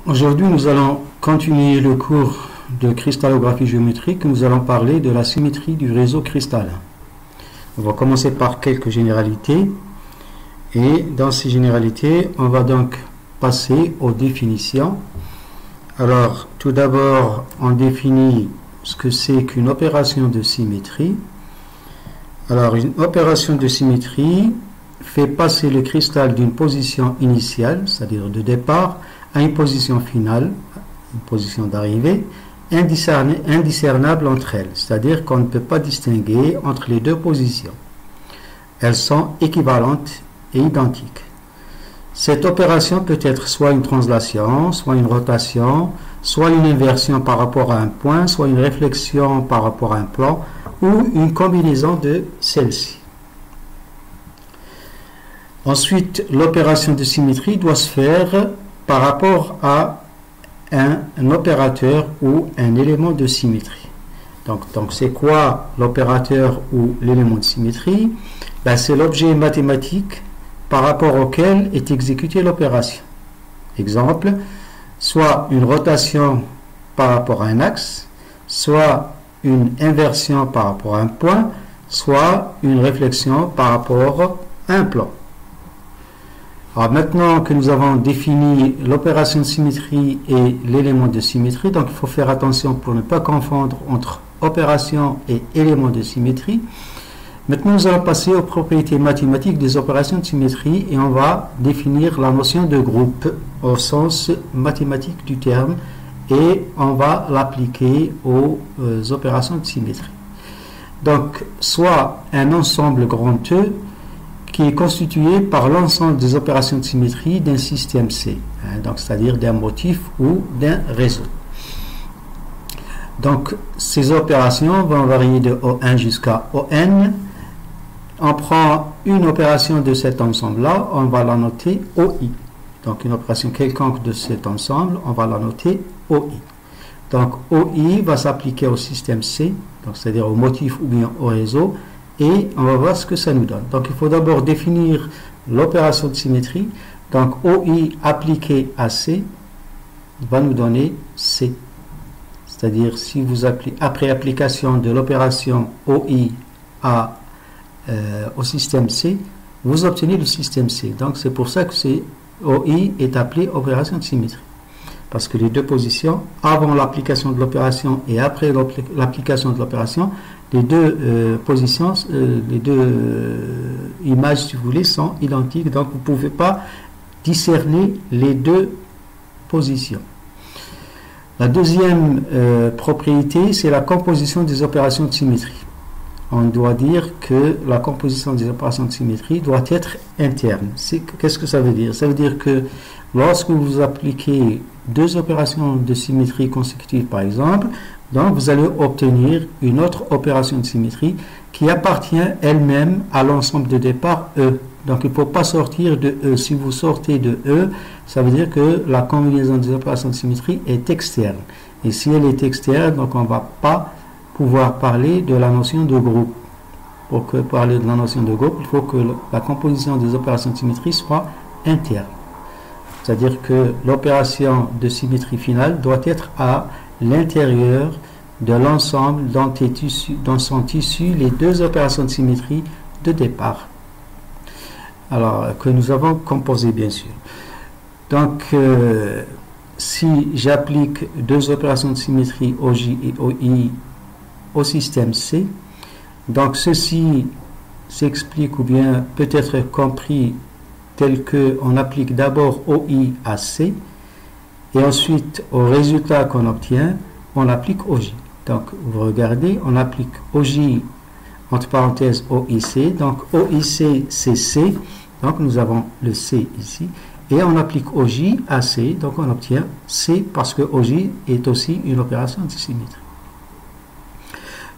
Aujourd'hui, nous allons continuer le cours de cristallographie géométrique. Nous allons parler de la symétrie du réseau cristallin. On va commencer par quelques généralités. Et dans ces généralités, on va donc passer aux définitions. Alors, tout d'abord, on définit ce que c'est qu'une opération de symétrie. Alors, une opération de symétrie fait passer le cristal d'une position initiale, c'est-à-dire de départ, à une position finale, une position d'arrivée, indiscernable entre elles, c'est-à-dire qu'on ne peut pas distinguer entre les deux positions. Elles sont équivalentes et identiques. Cette opération peut être soit une translation, soit une rotation, soit une inversion par rapport à un point, soit une réflexion par rapport à un plan, ou une combinaison de celles-ci. Ensuite, l'opération de symétrie doit se faire par rapport à un opérateur ou un élément de symétrie. Donc c'est quoi l'opérateur ou l'élément de symétrie? C'est l'objet mathématique par rapport auquel est exécutée l'opération. Exemple, soit une rotation par rapport à un axe, soit une inversion par rapport à un point, soit une réflexion par rapport à un plan. Alors maintenant que nous avons défini l'opération de symétrie et l'élément de symétrie, donc il faut faire attention pour ne pas confondre entre opération et élément de symétrie. Maintenant nous allons passer aux propriétés mathématiques des opérations de symétrie et on va définir la notion de groupe au sens mathématique du terme et on va l'appliquer aux opérations de symétrie. Donc soit un ensemble grand E qui est constitué par l'ensemble des opérations de symétrie d'un système C, donc c'est-à-dire d'un motif ou d'un réseau. Donc ces opérations vont varier de O1 jusqu'à ON. On prend une opération de cet ensemble-là, on va la noter OI. Donc une opération quelconque de cet ensemble, on va la noter OI. Donc OI va s'appliquer au système C, donc c'est-à-dire au motif ou bien au réseau, et on va voir ce que ça nous donne. Donc il faut d'abord définir l'opération de symétrie. Donc OI appliqué à C va nous donner C. C'est-à-dire si vous appelez après application de l'opération OI au système C, vous obtenez le système C. Donc c'est pour ça que OI est appelé opération de symétrie. Parce que les deux positions, avant l'application de l'opération et après l'application de l'opération, les deux positions, les deux images, si vous voulez, sont identiques. Donc, vous ne pouvez pas discerner les deux positions. La deuxième propriété, c'est la composition des opérations de symétrie. On doit dire que la composition des opérations de symétrie doit être interne. Qu'est-ce que ça veut dire? Ça veut dire que lorsque vous appliquez deux opérations de symétrie consécutives, par exemple, donc vous allez obtenir une autre opération de symétrie qui appartient elle-même à l'ensemble de départ E. Donc il ne faut pas sortir de E. Si vous sortez de E, ça veut dire que la combinaison des opérations de symétrie est externe. Et si elle est externe, donc on ne va pas pouvoir parler de la notion de groupe. Pour parler de la notion de groupe, il faut que la composition des opérations de symétrie soit interne. C'est-à-dire que l'opération de symétrie finale doit être à l'intérieur de l'ensemble dont sont issues les deux opérations de symétrie de départ. Alors, que nous avons composées, bien sûr. Donc, si j'applique deux opérations de symétrie OJ et OI au système C, donc ceci s'explique ou bien peut être compris tel qu'on applique d'abord OI à C et ensuite au résultat qu'on obtient, on applique OJ. Donc vous regardez, on applique OJ entre parenthèses OIC, donc OIC c'est C, donc nous avons le C ici, et on applique OJ à C, donc on obtient C parce que OJ est aussi une opération de symétrie.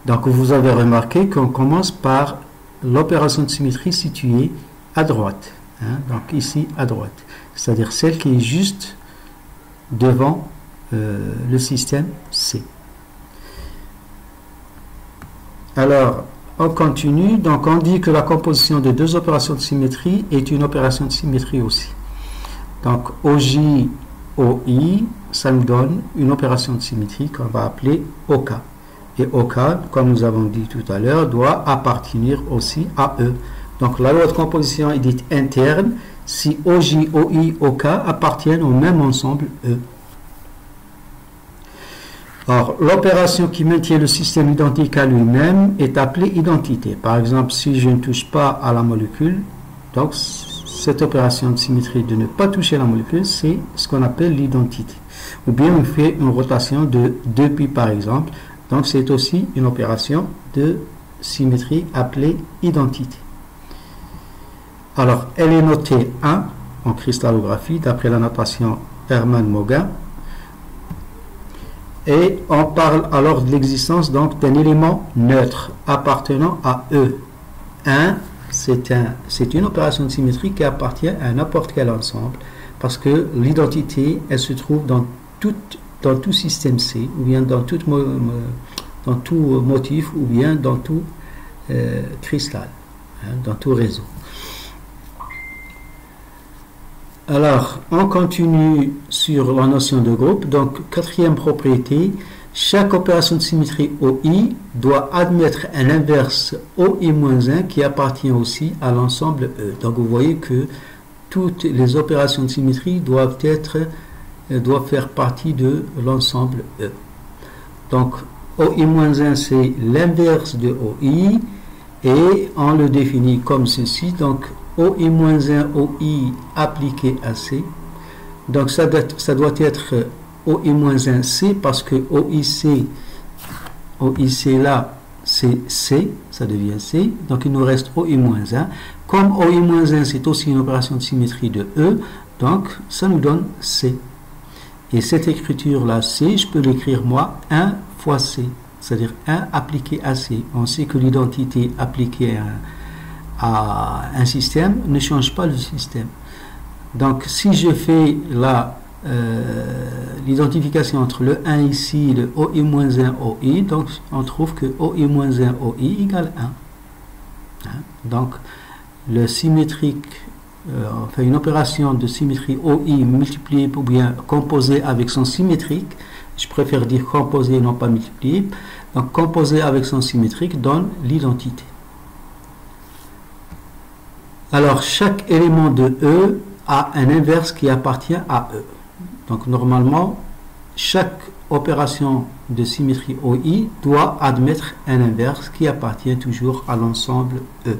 Donc vous avez remarqué qu'on commence par l'opération de symétrie située à droite. Donc ici à droite, c'est-à-dire celle qui est juste devant le système C. Alors, on continue, donc on dit que la composition de deux opérations de symétrie est une opération de symétrie aussi. Donc OJ OI, ça nous donne une opération de symétrie qu'on va appeler OK. Et OK, comme nous avons dit tout à l'heure, doit appartenir aussi à E. Donc la loi de composition est dite interne si OJ, OI, OK appartiennent au même ensemble E. Or, l'opération qui maintient le système identique à lui-même est appelée identité. Par exemple, si je ne touche pas à la molécule, donc cette opération de symétrie de ne pas toucher la molécule, c'est ce qu'on appelle l'identité. Ou bien on fait une rotation de 2π par exemple. Donc c'est aussi une opération de symétrie appelée identité. Alors elle est notée 1 en cristallographie d'après la notation Hermann-Mauguin. Et on parle alors de l'existence donc d'un élément neutre appartenant à E. 1, c'est une opération de symétrie qui appartient à n'importe quel ensemble parce que l'identité, elle se trouve dans tout système C, ou bien dans tout motif, ou bien dans tout cristal, dans tout réseau. Alors, on continue sur la notion de groupe. Donc, quatrième propriété, chaque opération de symétrie OI doit admettre un inverse OI-1 qui appartient aussi à l'ensemble E. Donc, vous voyez que toutes les opérations de symétrie doivent faire partie de l'ensemble E. Donc, OI-1, c'est l'inverse de OI et on le définit comme ceci. Donc, OI-1 OI appliqué à C. Donc, ça doit être OI-1 C parce que OIC là, c'est C, ça devient C. Donc, il nous reste OI-1. Comme OI-1, c'est aussi une opération de symétrie de E, donc ça nous donne C. Et cette écriture-là, C, je peux l'écrire moi 1 fois C, c'est-à-dire 1 appliqué à C. On sait que l'identité appliquée à un système ne change pas le système. Donc, si je fais l'identification entre le 1 ici et le OI-1 OI, donc on trouve que OI-1 OI égale 1. Donc, le symétrique, enfin une opération de symétrie OI multipliée ou bien composée avec son symétrique, je préfère dire composée et non pas multipliée, donc composée avec son symétrique donne l'identité. Alors, chaque élément de E a un inverse qui appartient à E. Donc, normalement, chaque opération de symétrie OI doit admettre un inverse qui appartient toujours à l'ensemble E.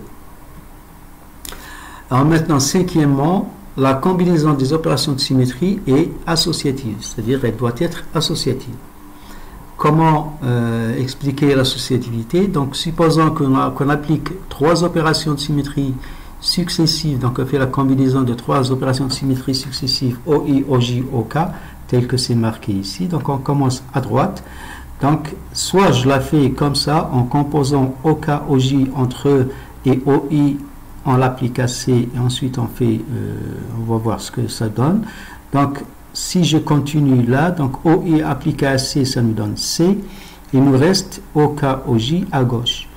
Alors maintenant, cinquièmement, la combinaison des opérations de symétrie est associative, c'est-à-dire elle doit être associative. Comment expliquer l'associativité? Donc, supposons qu'on applique 3 opérations de symétrie successives, donc on fait la combinaison de 3 opérations de symétrie successives OI, OJ, OK, tel que c'est marqué ici. Donc on commence à droite. Donc soit je la fais comme ça en composant OK, OJ entre E et OI, on l'applique à C et ensuite on va voir ce que ça donne. Donc si je continue là, donc OI appliqué à C, ça nous donne C. Il nous reste OK, OJ à gauche.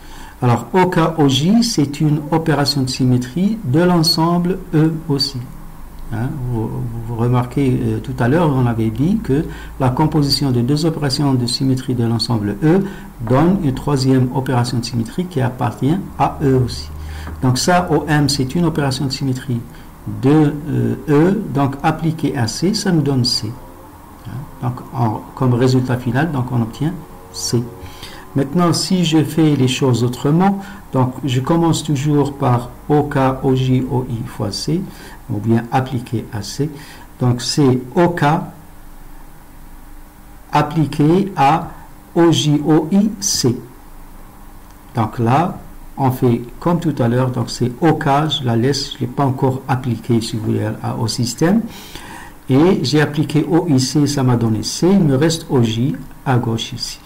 Alors, OK-OJ, c'est une opération de symétrie de l'ensemble E aussi. Vous remarquez, tout à l'heure, on avait dit que la composition de 2 opérations de symétrie de l'ensemble E donne une 3e opération de symétrie qui appartient à E aussi. Donc ça, OM, c'est une opération de symétrie de E, donc appliquée à C, ça nous donne C. Donc, comme résultat final, donc on obtient C. Maintenant, si je fais les choses autrement, donc je commence toujours par OK, OJ, OI fois C, ou bien appliqué à C. Donc c'est OK appliqué à OJ, OI, C. Donc là, on fait comme tout à l'heure, donc c'est OK, je la laisse, je ne l'ai pas encore appliqué, si vous voulez, au système. Et j'ai appliqué OIC, ça m'a donné C, il me reste OJ à gauche ici.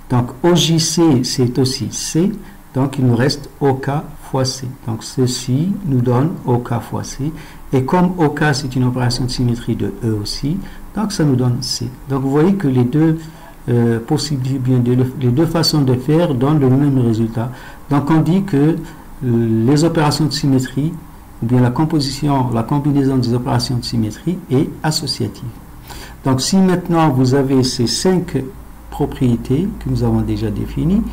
Donc, OJC, c'est aussi C, donc il nous reste OK fois C. Donc, ceci nous donne OK fois C. Et comme OK, c'est une opération de symétrie de E aussi, donc ça nous donne C. Donc, vous voyez que les deux les deux façons de faire donnent le même résultat. Donc, on dit que les opérations de symétrie, ou bien la combinaison des opérations de symétrie est associative. Donc si maintenant vous avez ces 5 propriétés que nous avons déjà définies,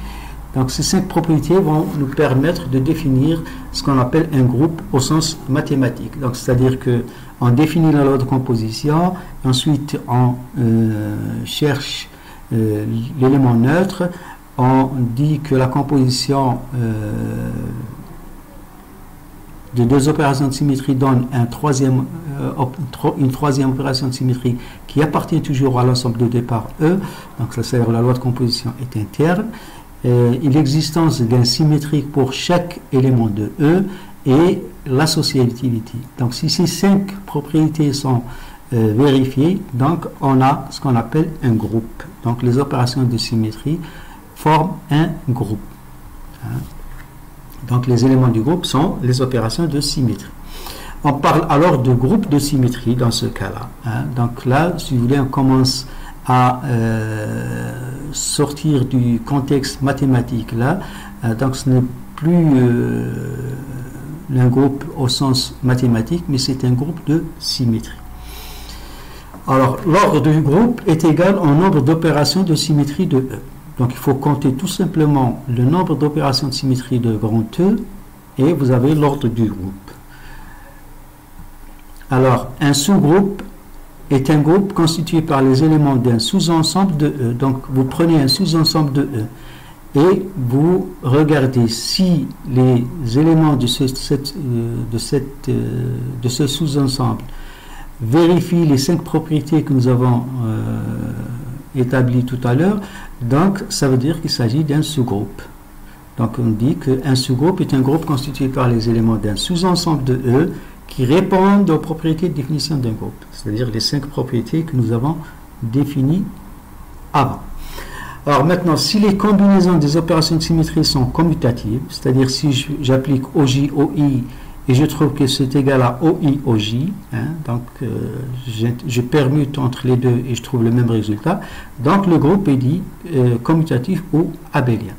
donc ces 5 propriétés vont nous permettre de définir ce qu'on appelle un groupe au sens mathématique. Donc c'est-à-dire que on définit la loi de composition, ensuite on cherche l'élément neutre, on dit que la composition de 2 opérations de symétrie donne une troisième opération de symétrie qui appartient toujours à l'ensemble de départ E, donc c'est-à-dire la loi de composition est interne. L'existence d'un symétrique pour chaque élément de E et l'associativité. Donc si ces 5 propriétés sont vérifiées, donc on a ce qu'on appelle un groupe. Donc les opérations de symétrie forment un groupe. Donc les éléments du groupe sont les opérations de symétrie. On parle alors de groupe de symétrie dans ce cas-là. Donc là, si vous voulez, on commence à sortir du contexte mathématique là. Donc ce n'est plus un groupe au sens mathématique, mais c'est un groupe de symétrie. Alors l'ordre du groupe est égal au nombre d'opérations de symétrie de E. Donc il faut compter tout simplement le nombre d'opérations de symétrie de grand E et vous avez l'ordre du groupe. Alors un sous-groupe est un groupe constitué par les éléments d'un sous-ensemble de E. Donc vous prenez un sous-ensemble de E et vous regardez si les éléments de ce sous-ensemble vérifient les 5 propriétés que nous avons établies tout à l'heure. Donc ça veut dire qu'il s'agit d'un sous-groupe. Donc on dit qu'un sous-groupe est un groupe constitué par les éléments d'un sous-ensemble de E qui répondent aux propriétés de définition d'un groupe, c'est-à-dire les 5 propriétés que nous avons définies avant. Alors maintenant, si les combinaisons des opérations de symétrie sont commutatives, c'est-à-dire si j'applique OJ, OI, et je trouve que c'est égal à OI, OJ, donc je permute entre les deux et je trouve le même résultat, donc le groupe est dit commutatif ou abélien.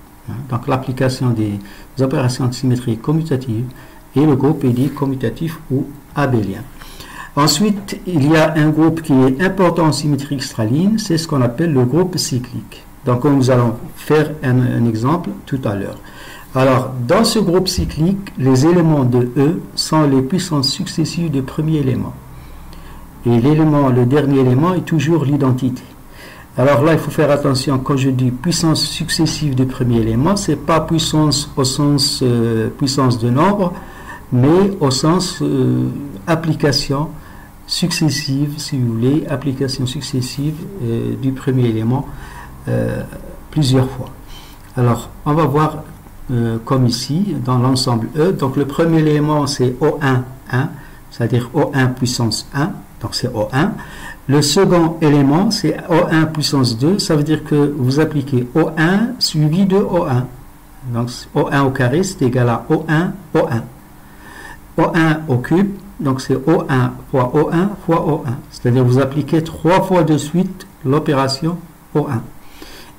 Donc l'application des opérations de symétrie commutatives et le groupe est dit commutatif ou abélien. Ensuite, il y a un groupe qui est important en symétrie cristallines, c'est ce qu'on appelle le groupe cyclique. Donc nous allons faire un exemple tout à l'heure. Alors, dans ce groupe cyclique, les éléments de E sont les puissances successives du premier élément. Et le dernier élément est toujours l'identité. Alors là, il faut faire attention, quand je dis puissance successive du premier élément, ce n'est pas puissance au sens puissance de nombre, mais au sens application successive, si vous voulez, application successive du premier élément plusieurs fois. Alors, on va voir comme ici, dans l'ensemble E. Donc, le premier élément, c'est O1, 1, c'est-à-dire O1 puissance 1, donc c'est O1. Le second élément, c'est O1 puissance 2, ça veut dire que vous appliquez O1 suivi de O1. Donc, O1 au carré, c'est égal à O1, O1. O1 au cube, donc c'est O1 fois O1 fois O1. C'est-à-dire vous appliquez 3 fois de suite l'opération O1.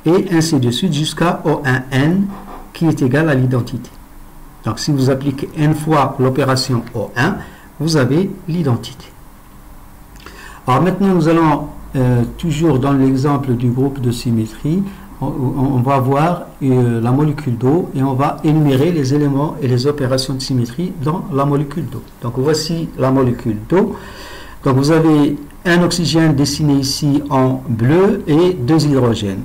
Et ainsi de suite jusqu'à O1n qui est égal à l'identité. Donc si vous appliquez n fois l'opération O1, vous avez l'identité. Alors maintenant nous allons toujours dans l'exemple du groupe de symétrie, on va voir la molécule d'eau et on va énumérer les éléments et les opérations de symétrie dans la molécule d'eau. Donc voici la molécule d'eau. Donc vous avez un oxygène dessiné ici en bleu et 2 hydrogènes.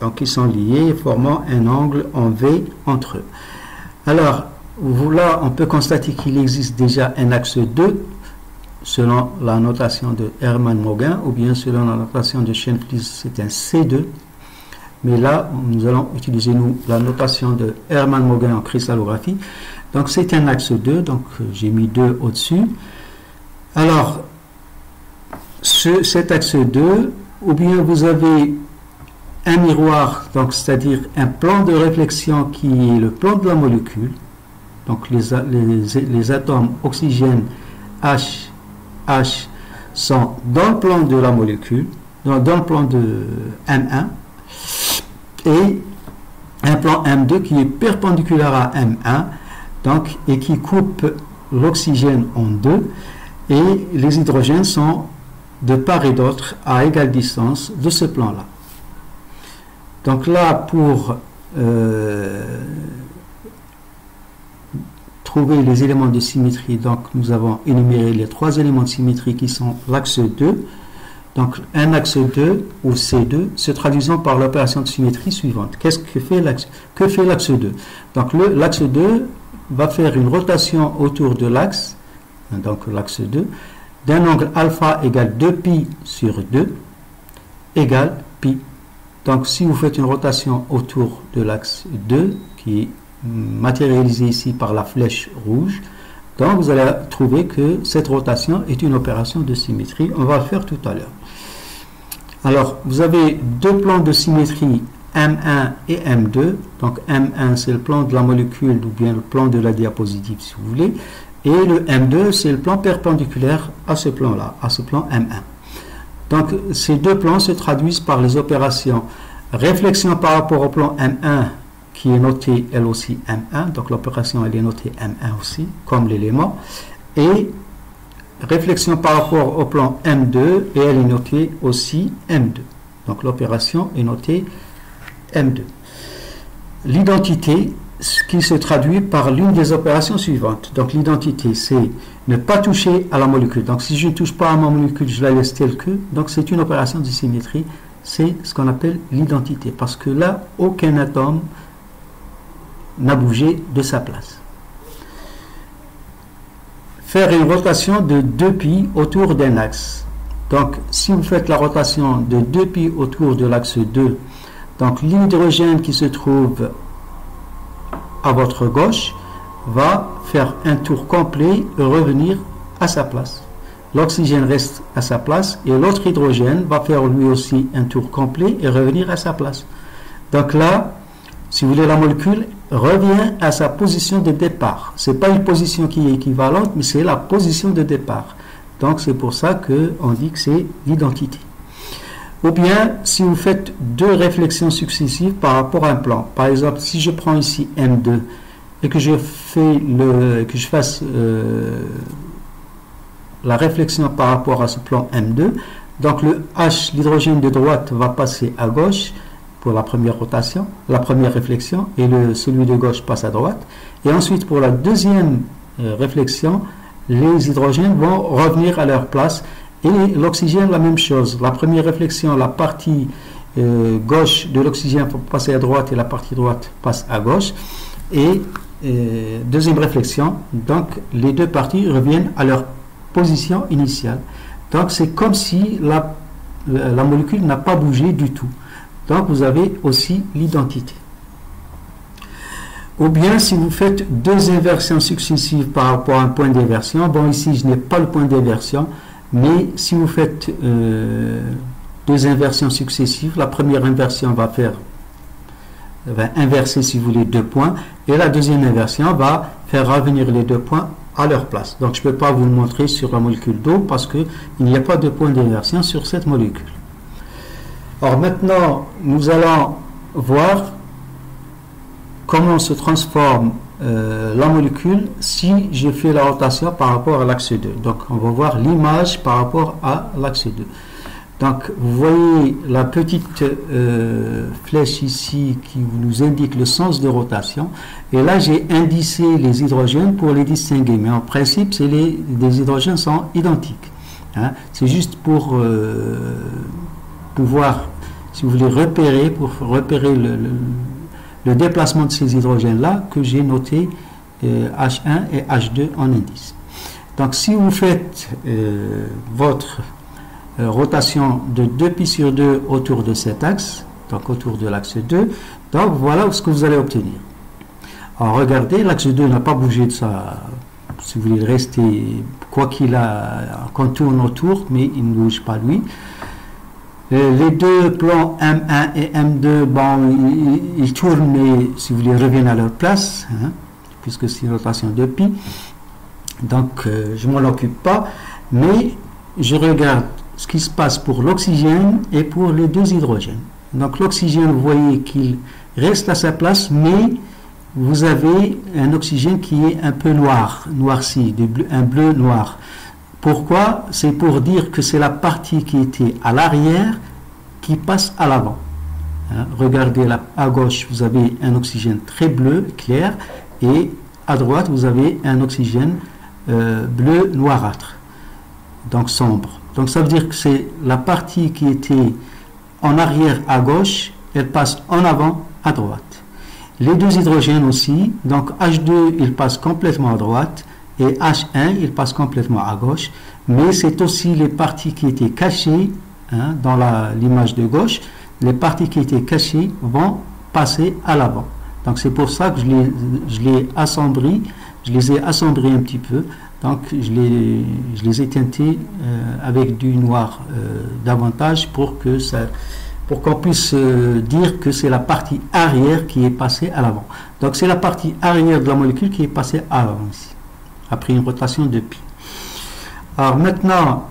Donc ils sont liés, formant un angle en V entre eux. Alors là, on peut constater qu'il existe déjà un axe 2 selon la notation de Hermann-Mauguin, ou bien selon la notation de Schoenflies, c'est un C2. Mais là, nous allons utiliser la notation de Hermann-Mauguin en cristallographie. Donc c'est un axe 2, donc j'ai mis 2 au-dessus. Alors, cet axe 2, ou bien vous avez un miroir, donc c'est-à-dire un plan de réflexion qui est le plan de la molécule. Donc les atomes oxygène H sont dans le plan de la molécule, dans le plan de M1, et un plan M2 qui est perpendiculaire à M1, donc, et qui coupe l'oxygène en deux, et les hydrogènes sont de part et d'autre à égale distance de ce plan-là. Donc là, pour trouver les éléments de symétrie, donc nous avons énuméré les 3 éléments de symétrie qui sont l'axe 2. Donc un axe 2 ou C2 se traduisant par l'opération de symétrie suivante. Qu'est-ce que fait l'axe 2? Donc l'axe 2 va faire une rotation autour de l'axe, donc l'axe 2, d'un angle alpha égale 2π sur 2 égale pi. Donc si vous faites une rotation autour de l'axe 2, qui est matérialisée ici par la flèche rouge, donc vous allez trouver que cette rotation est une opération de symétrie. On va le faire tout à l'heure. Alors, vous avez 2 plans de symétrie, M1 et M2. Donc M1 c'est le plan de la molécule ou bien le plan de la diapositive si vous voulez. Et le M2 c'est le plan perpendiculaire à ce plan-là, à ce plan M1. Donc ces 2 plans se traduisent par les opérations réflexion par rapport au plan M1 qui est noté elle aussi M1. Donc l'opération elle est notée M1 aussi comme l'élément. Et réflexion par rapport au plan M2 et elle est notée aussi M2. Donc l'opération est notée M2. L'identité, ce qui se traduit par l'une des opérations suivantes. Donc l'identité, c'est ne pas toucher à la molécule. Donc si je ne touche pas à ma molécule, je la laisse telle que. Donc c'est une opération de symétrie. C'est ce qu'on appelle l'identité. Parce que là, aucun atome n'a bougé de sa place. Faire une rotation de 2π autour d'un axe. Donc si vous faites la rotation de 2π autour de l'axe 2, donc l'hydrogène qui se trouve à votre gauche va faire un tour complet et revenir à sa place. L'oxygène reste à sa place et l'autre hydrogène va faire lui aussi un tour complet et revenir à sa place. Donc là, si vous voulez, la molécule revient à sa position de départ. Ce n'est pas une position qui est équivalente, mais c'est la position de départ. Donc c'est pour ça qu'on dit que c'est l'identité. Ou bien, si vous faites 2 réflexions successives par rapport à un plan. Par exemple, si je prends ici M2 et que je fasse la réflexion par rapport à ce plan M2, donc le H, l'hydrogène de droite, va passer à gauche pour la première rotation, la première réflexion, et celui de gauche passe à droite. Et ensuite, pour la deuxième réflexion, les hydrogènes vont revenir à leur place. Et l'oxygène, la même chose. La première réflexion, la partie gauche de l'oxygène va passer à droite et la partie droite passe à gauche. Et deuxième réflexion, donc les 2 parties reviennent à leur position initiale. Donc c'est comme si la molécule n'a pas bougé du tout. Donc vous avez aussi l'identité. Ou bien si vous faites 2 inversions successives par rapport à un point d'inversion, bon ici je n'ai pas le point d'inversion, mais si vous faites 2 inversions successives, la première inversion va inverser si vous voulez 2 points, et la deuxième inversion va faire revenir les 2 points à leur place. Donc je ne peux pas vous le montrer sur la molécule d'eau parce qu'il n'y a pas de point d'inversion sur cette molécule. Alors maintenant, nous allons voir comment se transforme la molécule si je fais la rotation par rapport à l'axe 2. Donc on va voir l'image par rapport à l'axe 2. Donc vous voyez la petite flèche ici qui nous indique le sens de rotation. Et là j'ai indicé les hydrogènes pour les distinguer. Mais en principe, les hydrogènes sont identiques. Hein. C'est juste pour pouvoir, si vous voulez, repérer le déplacement de ces hydrogènes-là que j'ai noté H1 et H2 en indice. Donc si vous faites votre rotation de 2π sur 2 autour de cet axe, donc autour de l'axe 2, donc voilà ce que vous allez obtenir. Alors regardez, l'axe 2 n'a pas bougé de ça, si vous voulez rester, quoi qu'il a, qu'on tourne autour, mais il ne bouge pas lui. Les 2 plans M1 et M2, bon, ils tournent, mais si vous voulez, reviennent à leur place, hein, puisque c'est une rotation de π. Donc, je ne m'en occupe pas, mais je regarde ce qui se passe pour l'oxygène et pour les 2 hydrogènes. Donc, l'oxygène, vous voyez qu'il reste à sa place, mais vous avez un oxygène qui est un peu noir, noirci, un bleu noir. Pourquoi? C'est pour dire que c'est la partie qui était à l'arrière qui passe à l'avant. Hein? Regardez là, à gauche, vous avez un oxygène très bleu, clair, et à droite, vous avez un oxygène bleu noirâtre, donc sombre. Donc ça veut dire que c'est la partie qui était en arrière à gauche, elle passe en avant à droite. Les deux hydrogènes aussi, donc H2 il passe complètement à droite et H1 il passe complètement à gauche, mais c'est aussi les parties qui étaient cachées, hein, dans l'image de gauche, les parties qui étaient cachées vont passer à l'avant. Donc c'est pour ça que je les assombris, je les ai assombris un petit peu, donc je les ai teintés avec du noir davantage pour qu'on puisse dire que c'est la partie arrière qui est passée à l'avant. Donc c'est la partie arrière de la molécule qui est passée à l'avant ici, après une rotation de pi. Alors maintenant,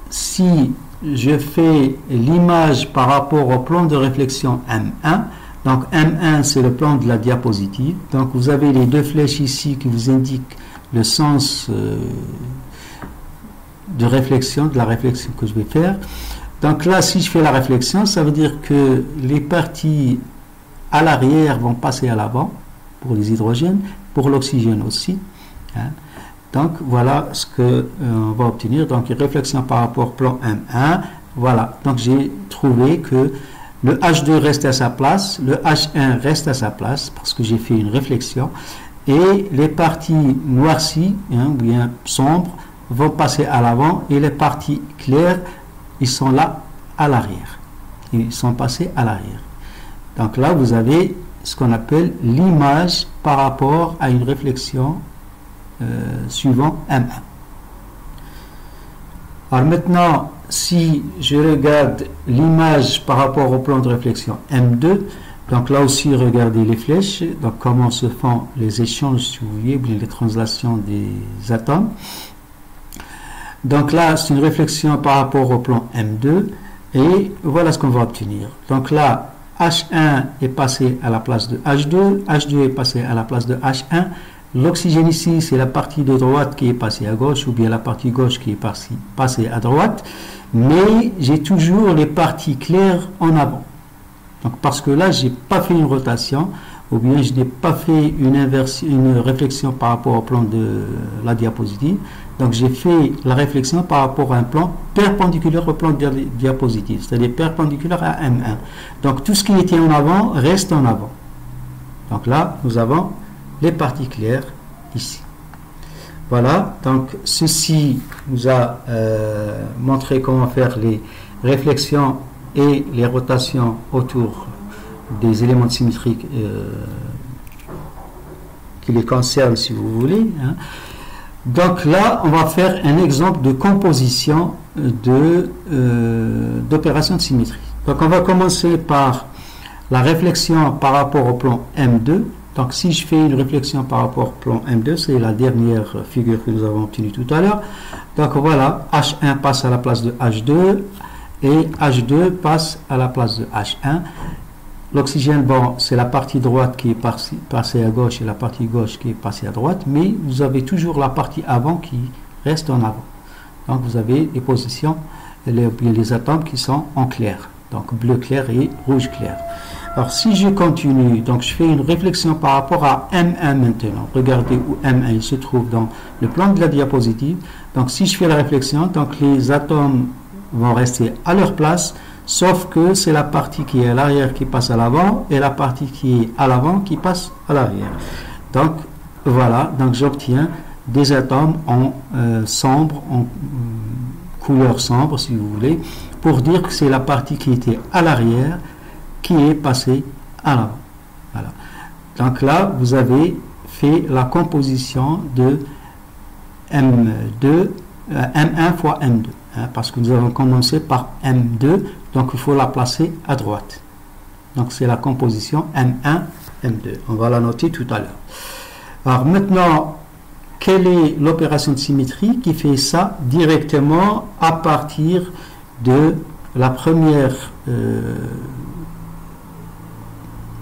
si je fais l'image par rapport au plan de réflexion M1, donc M1 c'est le plan de la diapositive, donc vous avez les deux flèches ici qui vous indiquent le sens de réflexion, de la réflexion que je vais faire. Donc là, si je fais la réflexion, ça veut dire que les parties à l'arrière vont passer à l'avant pour les hydrogènes, pour l'oxygène aussi. Hein. Donc voilà ce qu'on va obtenir. Donc réflexion par rapport au plan M1. Voilà, donc j'ai trouvé que le H2 reste à sa place, le H1 reste à sa place parce que j'ai fait une réflexion. Et les parties noircies, hein, ou bien sombres, vont passer à l'avant et les parties claires, ils sont là à l'arrière. Ils sont passés à l'arrière. Donc là, vous avez ce qu'on appelle l'image par rapport à une réflexion suivant M1. Alors maintenant, si je regarde l'image par rapport au plan de réflexion M2, donc là aussi, regardez les flèches, donc comment se font les échanges, si vous voulez, les translations des atomes. Donc là, c'est une réflexion par rapport au plan M2, et voilà ce qu'on va obtenir. Donc là, H1 est passé à la place de H2, H2 est passé à la place de H1. L'oxygène ici, c'est la partie de droite qui est passée à gauche, ou bien la partie gauche qui est passée à droite, mais j'ai toujours les parties claires en avant. Donc parce que là, je n'ai pas fait une rotation, ou bien je n'ai pas fait une réflexion par rapport au plan de la diapositive. Donc j'ai fait la réflexion par rapport à un plan perpendiculaire au plan de la diapositive, c'est-à-dire perpendiculaire à M1. Donc tout ce qui était en avant reste en avant. Donc là, nous avons les parties claires ici. Voilà, donc ceci nous a montré comment faire les réflexions et les rotations autour des éléments symétriques qui les concernent, si vous voulez. Hein. Donc là, on va faire un exemple de composition d'opération de symétrie. Donc on va commencer par la réflexion par rapport au plan M2. Donc si je fais une réflexion par rapport au plan M2, c'est la dernière figure que nous avons obtenue tout à l'heure. Donc voilà, H1 passe à la place de H2 et H2 passe à la place de H1. L'oxygène, bon, c'est la partie droite qui est passée à gauche et la partie gauche qui est passée à droite, mais vous avez toujours la partie avant qui reste en avant. Donc vous avez les positions, les atomes qui sont en clair, donc bleu clair et rouge clair. Alors si je continue, donc je fais une réflexion par rapport à M1 maintenant. Regardez où M1 il se trouve dans le plan de la diapositive. Donc si je fais la réflexion, donc les atomes vont rester à leur place, sauf que c'est la partie qui est à l'arrière qui passe à l'avant et la partie qui est à l'avant qui passe à l'arrière. Donc voilà, donc j'obtiens des atomes en sombre, en couleur sombre si vous voulez, pour dire que c'est la partie qui était à l'arrière qui est passée à l'avant. Voilà. Donc là, vous avez fait la composition de M1 fois M2. Hein, parce que nous avons commencé par M2, donc il faut la placer à droite. Donc c'est la composition M1, M2. On va la noter tout à l'heure. Alors maintenant, quelle est l'opération de symétrie qui fait ça directement à partir de la première,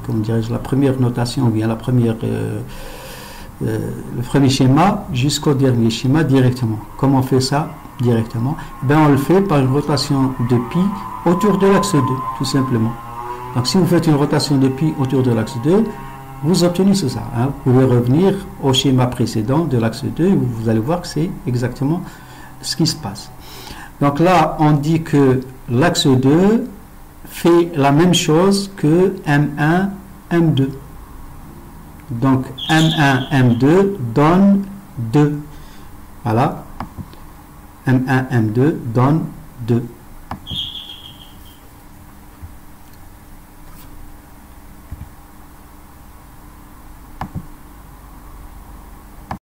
comment dirais-je, la première notation, ou bien la première le premier schéma jusqu'au dernier schéma directement. Comment on fait ça directement? On le fait par une rotation de pi autour de l'axe 2, tout simplement. Donc si vous faites une rotation de pi autour de l'axe 2, vous obtenez ça. Hein. Vous pouvez revenir au schéma précédent de l'axe 2 et vous allez voir que c'est exactement ce qui se passe. Donc là, on dit que l'axe 2 fait la même chose que M1, M2. Donc M1, M2 donne 2. Voilà. M1, M2 donne 2.